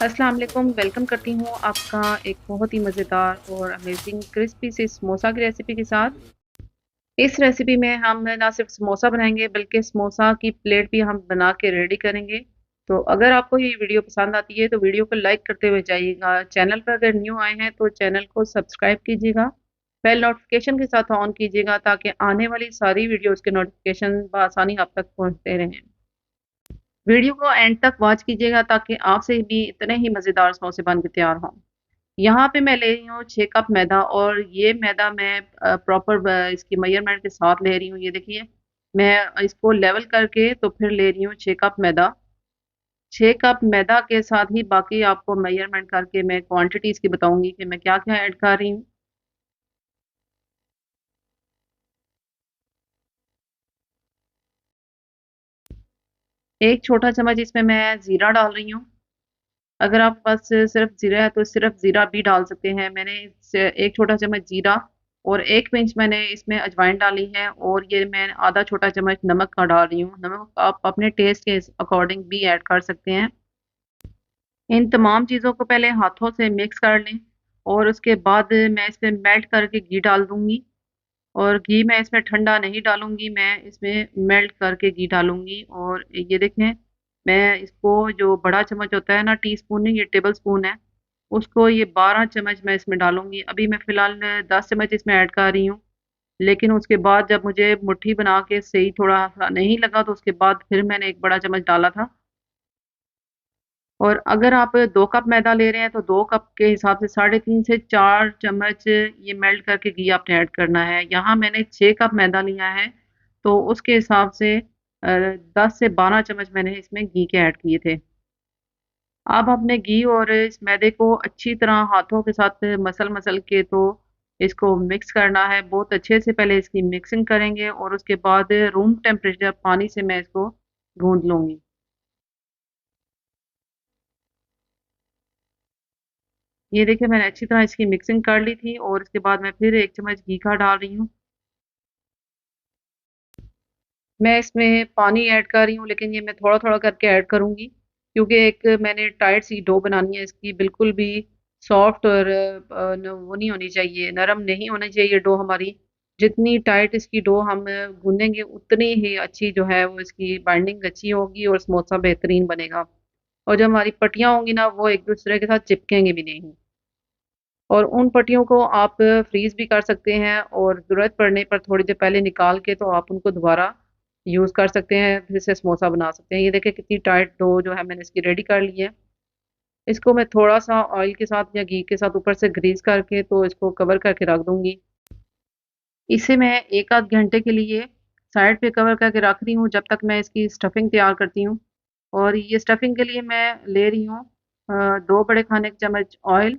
अस्सलाम वालेकुम, वेलकम करती हूँ आपका एक बहुत ही मज़ेदार और अमेज़िंग क्रिस्पी से समोसा की रेसिपी के साथ। इस रेसिपी में हम ना सिर्फ़ समोसा बनाएँगे बल्कि समोसा की प्लेट भी हम बना के रेडी करेंगे। तो अगर आपको ये वीडियो पसंद आती है तो वीडियो को लाइक करते हुए जाइएगा। चैनल पर अगर न्यू आए हैं तो चैनल को सब्सक्राइब कीजिएगा। बेल नोटिफ़िकेशन के साथ ऑन कीजिएगा ताकि आने वाली सारी वीडियोज़ के नोटिफ़िकेशन बआसानी आप तक पहुँचते रहें। वीडियो को एंड तक वॉच कीजिएगा ताकि आपसे भी इतने ही मज़ेदार समोसे बन के तैयार हों। यहाँ पे मैं ले रही हूँ 6 कप मैदा और ये मैदा मैं प्रॉपर इसकी मेजरमेंट के साथ ले रही हूँ। ये देखिए, मैं इसको लेवल करके तो फिर ले रही हूँ 6 कप मैदा। 6 कप मैदा के साथ ही बाकी आपको मेजरमेंट करके मैं क्वांटिटी इसकी बताऊँगी कि मैं क्या-क्या ऐड कर रही हूँ। एक छोटा चम्मच इसमें मैं ज़ीरा डाल रही हूँ। अगर आपके पास सिर्फ़ ज़ीरा है तो सिर्फ़ ज़ीरा भी डाल सकते हैं। मैंने इस 1 छोटा चम्मच ज़ीरा और 1 पिंच मैंने इसमें अजवाइन डाली है और ये मैं आधा छोटा चम्मच नमक का डाल रही हूँ। नमक आप अपने टेस्ट के अकॉर्डिंग भी ऐड कर सकते हैं। इन तमाम चीज़ों को पहले हाथों से मिक्स कर लें और उसके बाद मैं इसमें मेल्ट करके घी डाल दूँगी और घी मैं इसमें ठंडा नहीं डालूँगी, मैं इसमें मेल्ट करके घी डालूँगी और ये देखें, मैं इसको जो बड़ा चम्मच होता है ना, टीस्पून नहीं, ये टेबल स्पून है, उसको ये 12 चम्मच मैं इसमें डालूँगी। अभी मैं फ़िलहाल 10 चम्मच इसमें ऐड कर रही हूँ, लेकिन उसके बाद जब मुझे मुट्ठी बना के सही थोड़ा-सा नहीं लगा, तो उसके बाद फिर मैंने 1 बड़ा चम्मच डाला था। और अगर आप 2 कप मैदा ले रहे हैं, तो 2 कप के हिसाब से साढ़े 3 से 4 चम्मच ये मेल्ट करके घी आपने ऐड करना है। यहाँ मैंने 6 कप मैदा लिया है, तो उसके हिसाब से 10 से 12 चम्मच मैंने इसमें घी के ऐड किए थे। अब आपने घी और इस मैदे को अच्छी तरह हाथों के साथ मसल-मसल के तो इसको मिक्स करना है। बहुत अच्छे से पहले इसकी मिक्सिंग करेंगे और उसके बाद रूम टेम्परेचर पानी से मैं इसको गूँध लूँगी। ये देखिए, मैंने अच्छी तरह इसकी मिक्सिंग कर ली थी और इसके बाद मैं फिर 1 चम्मच घी का डाल रही हूँ। मैं इसमें पानी ऐड कर रही हूँ, लेकिन ये मैं थोड़ा-थोड़ा करके ऐड करूँगी, क्योंकि एक मैंने टाइट सी डो बनानी है इसकी, बिल्कुल भी सॉफ्ट और न वो नहीं होनी चाहिए, नरम नहीं होनी चाहिए डो हमारी। जितनी टाइट इसकी डो हम गूँथेंगे, उतनी ही अच्छी जो है वो इसकी बाइंडिंग अच्छी होगी और समोसा बेहतरीन बनेगा। और जो हमारी पट्टियाँ होंगी ना, वो एक-दूसरे के साथ चिपकेंगी भी नहीं। और उन पट्टियों को आप फ्रीज़ भी कर सकते हैं और ज़रूरत पड़ने पर थोड़ी देर पहले निकाल के तो आप उनको दोबारा यूज़ कर सकते हैं, फिर से समोसा बना सकते हैं। ये देखिए कितनी टाइट डो जो है मैंने इसकी रेडी कर ली है। इसको मैं थोड़ा-सा ऑयल के साथ या घी के साथ ऊपर से ग्रीस करके तो इसको कवर करके रख दूँगी। इसे मैं 1 आध घंटे के लिए साइड पे कवर करके रख रही हूँ जब तक मैं इसकी स्टफिंग तैयार करती हूँ। और ये स्टफिंग के लिए मैं ले रही हूँ 2 बड़े खाने के चम्मच ऑयल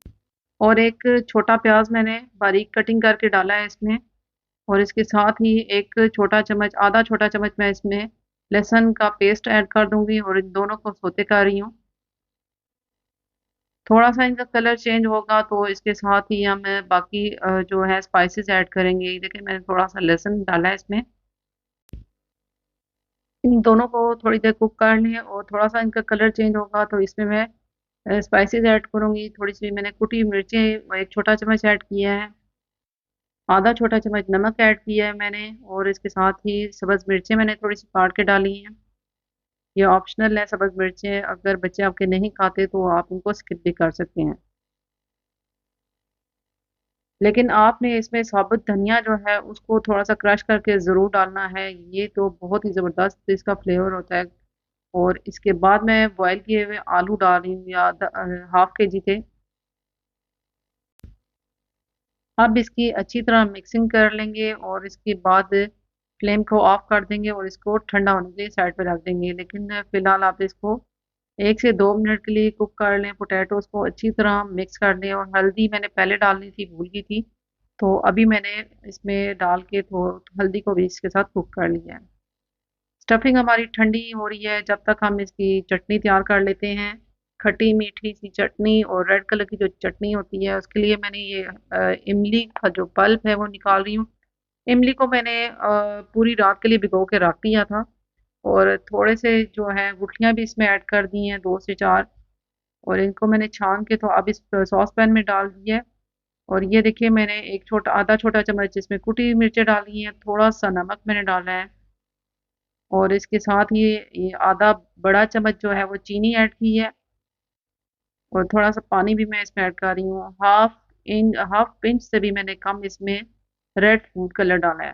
और एक छोटा प्याज़ मैंने बारीक कटिंग करके डाला है इसमें और इसके साथ ही एक छोटा चम्मच आधा छोटा चम्मच मैं इसमें लहसुन का पेस्ट ऐड कर दूँगी और इन दोनों को सौते कर रही हूँ। थोड़ा-सा इनका कलर चेंज होगा तो इसके साथ ही हम बाकी जो है स्पाइसेस ऐड करेंगे। ये देखिए मैंने थोड़ा-सा लहसुन डाला है इसमें। इन दोनों को थोड़ी देर कुक कर लें और थोड़ा-सा इनका कलर चेंज होगा तो इसमें मैं स्पाइसेस ऐड करूँगी। थोड़ी-सी मैंने कुटी मिर्चें 1 छोटा चम्मच ऐड किया है। आधा छोटा चम्मच नमक ऐड किया है मैंने और इसके साथ ही सब्ज़ मिर्चें मैंने थोड़ी-सी काट के डाली हैं। ये ऑप्शनल है सब्ज़ मिर्चें, अगर बच्चे आपके नहीं खाते तो आप उनको स्किप भी कर सकते हैं। लेकिन आपने इसमें साबुत धनिया जो है उसको थोड़ा-सा क्रश करके ज़रूर डालना है, ये तो बहुत ही ज़बरदस्त इसका फ्लेवर होता है। और इसके बाद मैं बॉयल किए हुए आलू डाल रही हूँ या हाफ़ केजी थे। अब इसकी अच्छी तरह मिक्सिंग कर लेंगे और इसके बाद फ्लेम को ऑफ कर देंगे और इसको ठंडा होने के लिए साइड पे रख देंगे। लेकिन फ़िलहाल आप इसको 1 से 2 मिनट के लिए कुक कर लें, पोटैटोज़ को अच्छी तरह मिक्स कर दें और हल्दी मैंने पहले डालनी थी, भूल गई थी। तो अभी मैंने इसमें डाल के थो हल्दी को भी इसके साथ कुक कर लिया है। स्टफिंग हमारी ठंडी हो रही है, जब तक हम इसकी चटनी तैयार कर लेते हैं। खट्टी मीठी सी चटनी और रेड कलर की जो चटनी होती है उसके लिए मैंने ये इमली का जो पल्प है वो निकाल रही हूँ। इमली को मैंने पूरी रात के लिए भिगो के रख दिया था और थोड़े से जो है गुठलियाँ भी इसमें ऐड कर दी हैं 2 से 4 और इनको मैंने छान के तो अब इस सॉस पैन में डाल दिया है। और ये देखिए मैंने एक छोटा आधा छोटा चम्मच इसमें कुटी हुई मिर्चें डाली हैं, थोड़ा सा नमक मैंने डाला है, और इसके साथ ही ये आधा बड़ा चम्मच जो है वो चीनी ऐड की है, और थोड़ा सा पानी भी मैं इसमें ऐड कर रही हूँ। हाफ पिंच से भी मैंने कम इसमें रेड फूड कलर डाला है।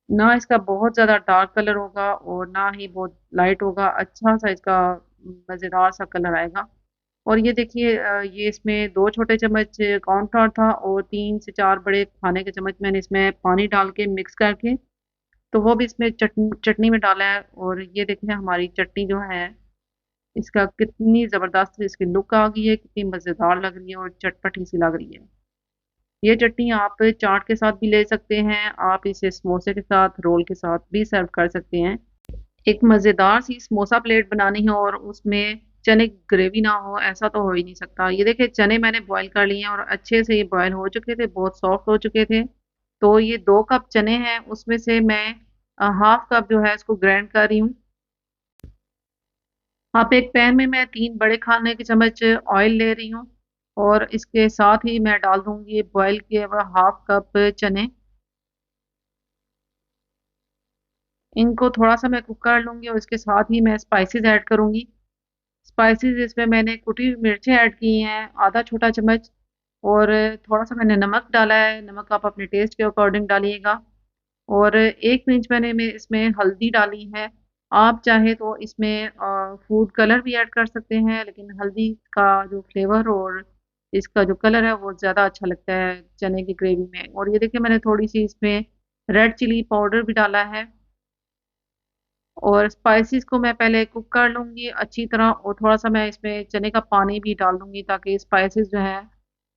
ना इसका बहुत ज्यादा डार्क कलर होगा और ना ही बहुत लाइट होगा, अच्छा सा इसका मजेदार सा कलर आएगा। और ये देखिए ये इसमें 2 छोटे चम्मच कॉर्नफ्लोर था और 3 से 4 बड़े खाने के चम्मच मैंने इसमें पानी डाल के मिक्स करके तो वो भी इसमें चटनी में डाला है। और ये देखिए हमारी चटनी जो है इसका कितनी जबरदस्त इसकी लुक आ गई है, कितनी मजेदार लग रही है और चटपटी सी लग रही है। ये चटनी आप चाट के साथ भी ले सकते हैं, आप इसे समोसे के साथ रोल के साथ भी सर्व कर सकते हैं। एक मजेदार सी समोसा प्लेट बनानी है और उसमें चने की ग्रेवी ना हो, ऐसा तो हो ही नहीं सकता। ये देखिए चने मैंने बॉईल कर लिए हैं और अच्छे से ये बॉईल हो चुके थे, बहुत सॉफ्ट हो चुके थे। तो ये 2 कप चने हैं, उसमें से मैं हाफ कप जो है इसको ग्राइंड कर रही हूँ। अब एक पैन में मैं 3 बड़े खाने के चम्मच ऑयल ले रही हूँ और इसके साथ ही मैं डाल दूंगी बॉईल किए हुए हाफ कप चने। इनको थोड़ा सा मैं कुक कर लूंगी और इसके साथ ही मैं स्पाइसेस ऐड करूंगी। स्पाइसेस इसमें मैंने कुटी हुई मिर्चें ऐड की हैं आधा छोटा चम्मच, और थोड़ा सा मैंने नमक डाला है, नमक आप अपने टेस्ट के अकॉर्डिंग डालिएगा। और 1 पिंच मैंने इसमें हल्दी डाली है। आप चाहे तो इसमें फूड कलर भी ऐड कर सकते हैं, लेकिन हल्दी का जो फ्लेवर और इसका जो कलर है वो ज़्यादा अच्छा लगता है चने की ग्रेवी में। और ये देखिए मैंने थोड़ी सी इसमें रेड चिली पाउडर भी डाला है। और स्पाइसेस को मैं पहले कुक कर लूंगी अच्छी तरह, और थोड़ा सा मैं इसमें चने का पानी भी डाल दूंगी ताकि स्पाइसेस जो है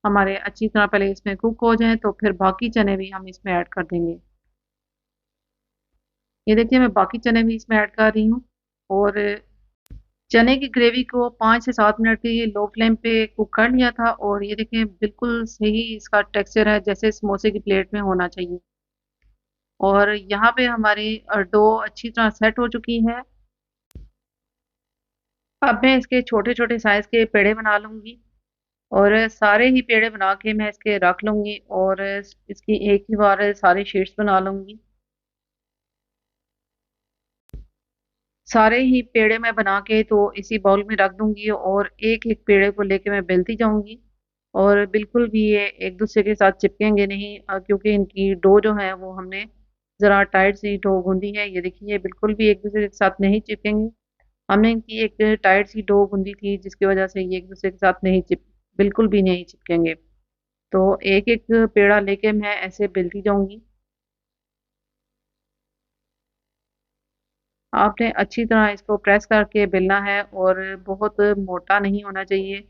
हमारे अच्छी तरह पहले इसमें कुक हो जाएं, तो फिर बाकी चने भी हम इसमें ऐड कर देंगे। ये देखिए मैं बाकी चने भी इसमें ऐड कर रही हूँ। और चने की ग्रेवी को 5 से 7 मिनट के लिए लो फ्लेम पे कुक कर लिया था, और ये देखिए बिल्कुल सही इसका टेक्सचर है जैसे समोसे की प्लेट में होना चाहिए। और यहाँ पे हमारी डो अच्छी तरह सेट हो चुकी है। अब मैं इसके छोटे छोटे साइज के पेड़े बना लूंगी, और सारे ही पेड़े बना के मैं इसके रख लूंगी, और इसकी एक ही बार सारी शीट्स बना लूंगी। सारे ही पेड़े मैं बना के तो इसी बाउल में रख दूंगी, और एक एक पेड़े को लेके मैं बेलती जाऊंगी। और बिल्कुल भी ये एक दूसरे के साथ चिपकेंगे नहीं, क्योंकि इनकी डो जो है वो हमने जरा टाइट सी डो गूंदी है। ये देखिए बिल्कुल भी एक दूसरे के साथ नहीं चिपकेंगे। हमने इनकी एक टाइट सी डो गूंदी थी जिसकी वजह से ये एक दूसरे के साथ नहीं बिल्कुल भी नहीं चिपकेंगे। तो एक एक पेड़ा लेके मैं ऐसे बेलती जाऊंगी। आपने अच्छी तरह इसको प्रेस करके बेलना है, और बहुत मोटा नहीं होना चाहिए,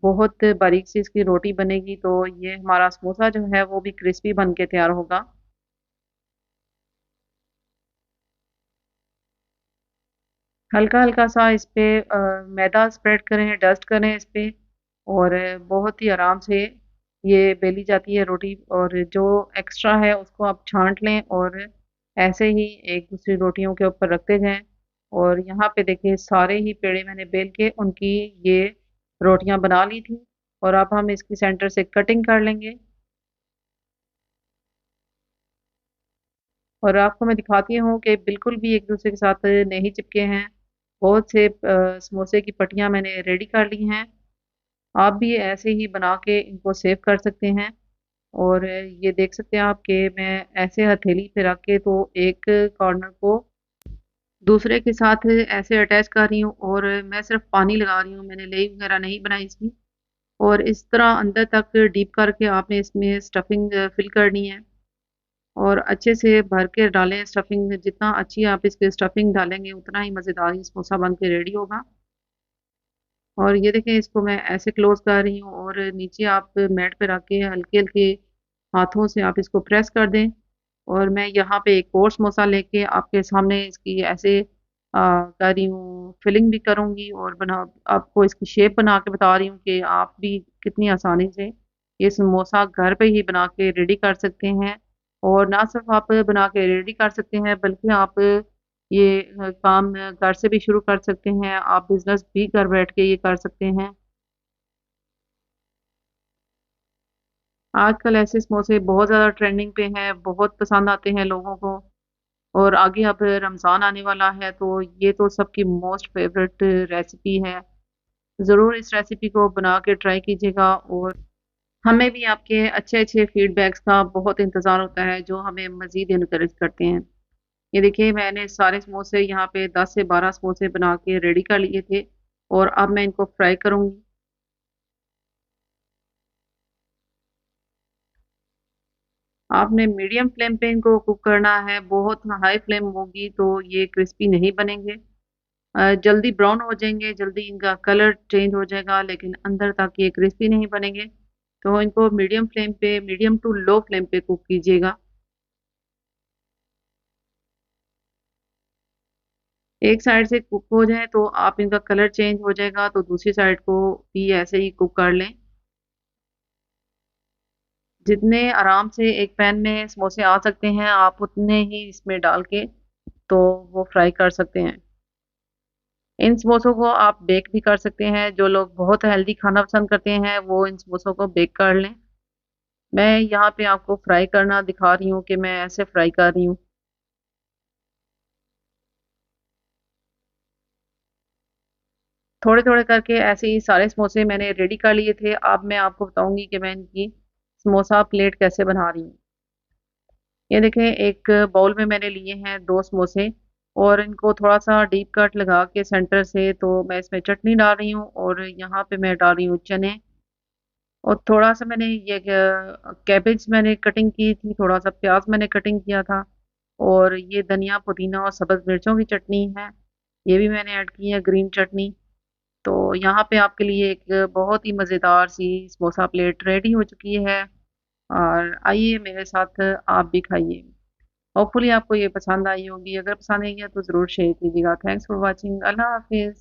बहुत बारीक सी इसकी रोटी बनेगी तो ये हमारा समोसा जो है वो भी क्रिस्पी बन के तैयार होगा। हल्का हल्का सा इस पे मैदा स्प्रेड करें, डस्ट करें इस पे, और बहुत ही आराम से ये बेली जाती है रोटी। और जो एक्स्ट्रा है उसको आप छांट लें और ऐसे ही एक दूसरी रोटियों के ऊपर रखते जाएं। और यहाँ पे देखिए सारे ही पेड़े मैंने बेल के उनकी ये रोटियां बना ली थी, और अब हम इसकी सेंटर से कटिंग कर लेंगे। और आपको मैं दिखाती हूँ कि बिल्कुल भी एक दूसरे के साथ नहीं चिपके हैं। बहुत से समोसे की पट्टियां मैंने रेडी कर ली हैं। आप भी ऐसे ही बना के इनको सेव कर सकते हैं। और ये देख सकते हैं आप कि मैं ऐसे हथेली पे रख के तो एक कॉर्नर को दूसरे के साथ ऐसे अटैच कर रही हूँ, और मैं सिर्फ पानी लगा रही हूँ, मैंने लेई वगैरह नहीं बनाई इसकी। और इस तरह अंदर तक डीप करके आपने इसमें स्टफिंग फिल करनी है, और अच्छे से भर के डालें स्टफिंग। जितना अच्छी आप इसके स्टफिंग डालेंगे उतना ही मज़ेदार ये समोसा बन के रेडी होगा। और ये देखें इसको मैं ऐसे क्लोज कर रही हूँ, और नीचे आप मैट पे रख के हल्के हल्के हाथों से आप इसको प्रेस कर दें। और मैं यहाँ पे एक और समोसा लेके आपके सामने इसकी ऐसे कर रही हूँ, फिलिंग भी करूँगी और बना आपको इसकी शेप बना के बता रही हूँ कि आप भी कितनी आसानी से ये समोसा घर पे ही बना के रेडी कर सकते हैं। और ना सिर्फ आप बना के रेडी कर सकते हैं, बल्कि आप ये काम घर से भी शुरू कर सकते हैं, आप बिज़नेस भी घर बैठ के ये कर सकते हैं। आजकल ऐसे समोसे बहुत ज़्यादा ट्रेंडिंग पे हैं, बहुत पसंद आते हैं लोगों को और आगे अब रमज़ान आने वाला है तो ये तो सबकी मोस्ट फेवरेट रेसिपी है। ज़रूर इस रेसिपी को बना के ट्राई कीजिएगा और हमें भी आपके अच्छे-अच्छे फीडबैक्स का बहुत इंतज़ार होता है जो हमें मज़ीद एनकरेज करते हैं। ये देखिए मैंने सारे समोसे यहाँ पे 10 से 12 समोसे बना के रेडी कर लिए थे और अब मैं इनको फ्राई करूँगी। आपने मीडियम फ्लेम पे इनको कुक करना है, बहुत हाई फ्लेम होगी तो ये क्रिस्पी नहीं बनेंगे। जल्दी ब्राउन हो जाएँगे, जल्दी इनका कलर चेंज हो जाएगा लेकिन अंदर तक ये क्रिस्पी नहीं बनेंगे। तो इनको मीडियम फ्लेम पे मीडियम टू लो फ्लेम पे कुक कीजिएगा। एक साइड से कुक हो जाए तो आप इनका कलर चेंज हो जाएगा तो दूसरी साइड को भी ऐसे ही कुक कर लें। जितने आराम से एक पैन में समोसे आ सकते हैं आप उतने ही इसमें डाल के तो वो फ्राई कर सकते हैं। इन समोसों को आप बेक भी कर सकते हैं, जो लोग बहुत हेल्दी खाना पसंद करते हैं वो इन समोसों को बेक कर लें। मैं यहाँ पे आपको फ्राई करना दिखा रही हूँ कि मैं ऐसे फ्राई कर रही हूँ। थोड़े-थोड़े करके ऐसे ही सारे समोसे मैंने रेडी कर लिए थे। अब मैं आपको बताऊँगी कि मैं इनकी समोसा प्लेट कैसे बना रही हूँ। ये देखें एक बाउल में मैंने लिए हैं 2 समोसे और इनको थोड़ा-सा डीप कट लगा के सेंटर से तो मैं इसमें चटनी डाल रही हूँ और यहाँ पे मैं डाल रही हूँ चने और थोड़ा-सा मैंने ये कैबेज मैंने कटिंग की थी, थोड़ा-सा प्याज़ मैंने कटिंग किया था और ये धनिया, पुदीना और सब्ज़ मिर्चों की चटनी है। ये भी मैंने ऐड की है ग्रीन चटनी। तो यहाँ पे आपके लिए एक बहुत ही मज़ेदार सी समोसा प्लेट रेडी हो चुकी है और आइए मेरे साथ आप भी खाइए। होपफुली आपको ये पसंद आई होगी। अगर पसंद आई है तो ज़रूर शेयर कीजिएगा। Thanks for watching. अल्लाह हाफ़िज़।